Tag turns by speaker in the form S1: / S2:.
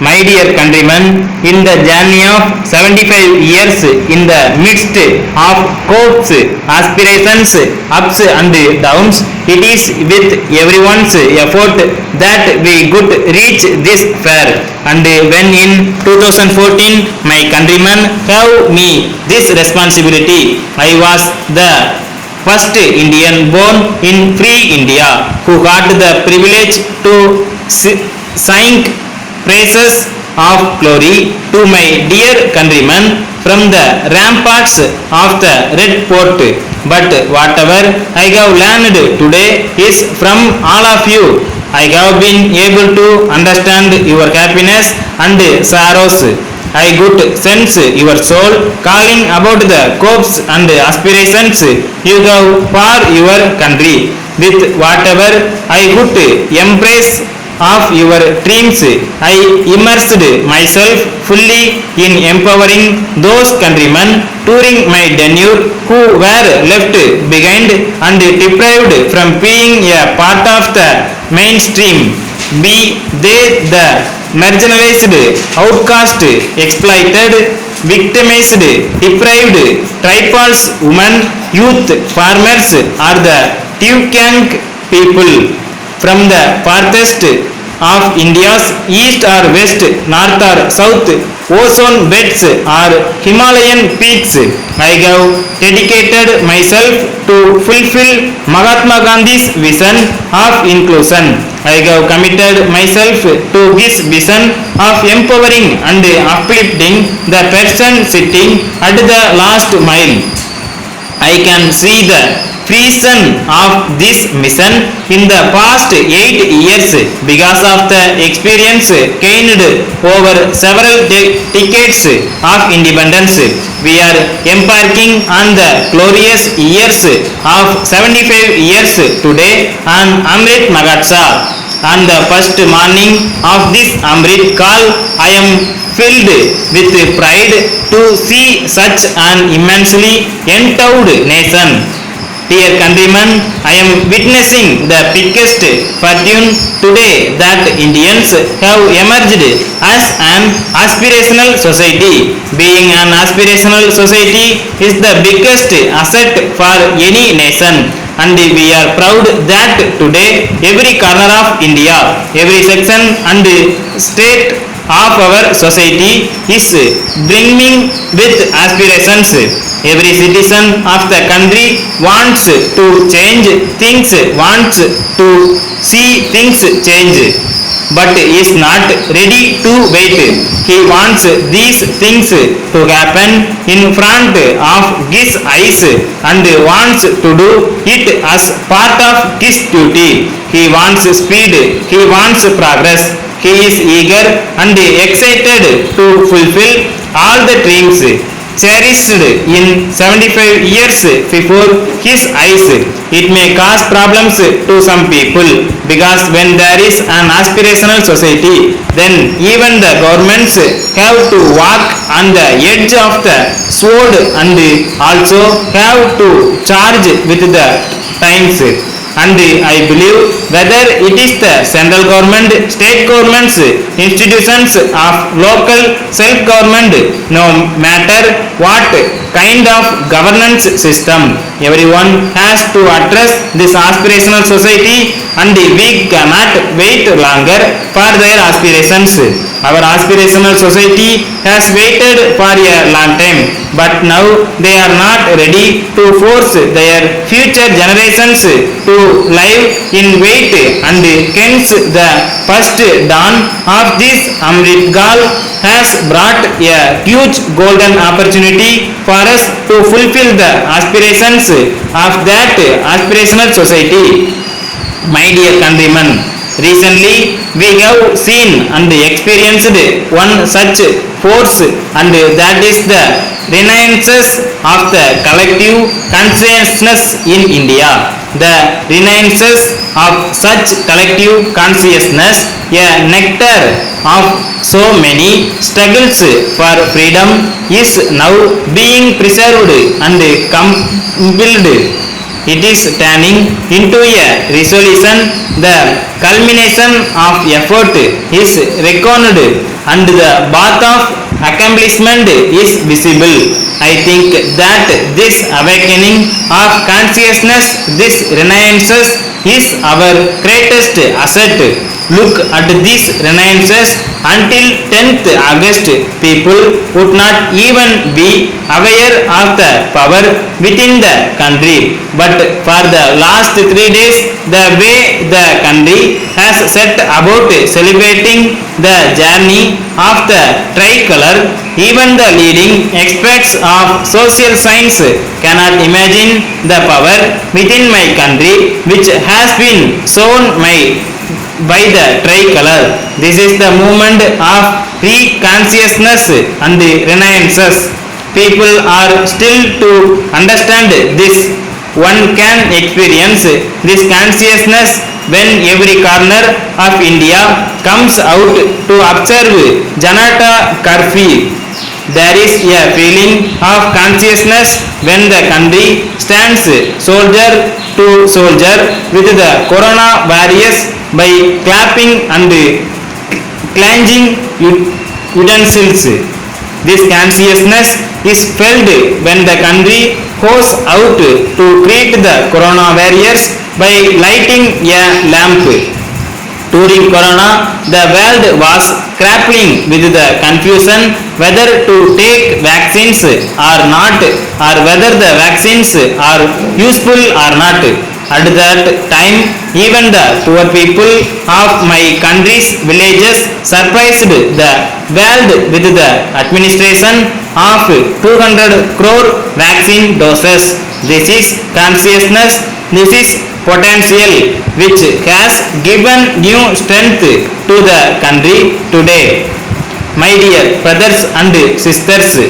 S1: My dear countrymen, in the journey of 75 years, in the midst of hopes, aspirations, ups and downs, it is with everyone's effort that we could reach this fair. And when in 2014 my countrymen gave me this responsibility, I was the first Indian born in free India who got the privilege to sing praises of glory to my dear countrymen from the ramparts of the Red Fort. But whatever I have learned today is from all of you. I have been able to understand your happiness and sorrows. I could sense your soul calling about the hopes and aspirations you have for your country. With whatever I could embrace of your dreams, I immersed myself fully in empowering those countrymen during my tenure who were left behind and deprived from being a part of the mainstream, be they the marginalized, outcast, exploited, victimized, deprived, tribals, women, youth, farmers, or the Tukang people from the farthest of India's east or west, north or south, ozone beds or Himalayan peaks. I have dedicated myself to fulfill Mahatma Gandhi's vision of inclusion. I have committed myself to his vision of empowering and uplifting the person sitting at the last mile. I can see the fruition of this mission in the past 8 years because of the experience gained over several decades of independence. We are embarking on the glorious years of 75 years today on Amrit Mahotsav. On the first morning of this Amrit call, I am filled with pride to see such an immensely endowed nation. Dear countrymen, I am witnessing the biggest fortune today that Indians have emerged as an aspirational society. Being an aspirational society is the biggest asset for any nation. And we are proud that today every corner of India, every section and state of our society is brimming with aspirations. Every citizen of the country wants to change things, wants to see things change, but is not ready to wait. He wants these things to happen in front of his eyes and wants to do it as part of his duty. He wants speed, he wants progress. He is eager and excited to fulfill all the dreams cherished in 75 years before his eyes. It may cause problems to some people because when there is an aspirational society, then even the governments have to walk on the edge of the sword and also have to charge with the times. And I believe whether it is the central government, state governments, institutions of local self-government, no matter what kind of governance system, everyone has to address this aspirational society and we cannot wait longer for their aspirations. Our aspirational society has waited for a long time, but now they are not ready to force their future generations to live in wait, and hence the first dawn of this Amrit Kaal has brought a huge golden opportunity for us to fulfill the aspirations of that aspirational society. My dear countrymen, recently we have seen and experienced one such force, and that is the renaissance of the collective consciousness in India. The renaissance of such collective consciousness, a nectar of so many struggles for freedom, is now being preserved and compiled it is turning into a resolution. The culmination of effort is reckoned and the path of accomplishment is visible. I think that this awakening of consciousness, this renaissance, is our greatest asset. Look at these renaissances. Until 10th August, people would not even be aware of the power within the country. But for the last 3 days, the way the country has set about celebrating the journey of the tricolor, even the leading experts of social science cannot imagine the power within my country which has been shown by the tricolor. This is the movement of re-consciousness and the renaissance. People are still to understand this. One can experience this consciousness when every corner of India comes out to observe Janata Curfew. There is a feeling of consciousness when the country stands soldier to soldier with the corona warriors by clapping and clenching utensils. This consciousness is felt when the country goes out to greet the corona warriors by lighting a lamp. During corona, the world was grappling with the confusion whether to take vaccines or not, or whether the vaccines are useful or not. At that time, even the poor people of my country's villages surprised the world with the administration of 200 crore vaccine doses. This is consciousness, this is potential which has given new strength to the country today. My dear brothers and sisters,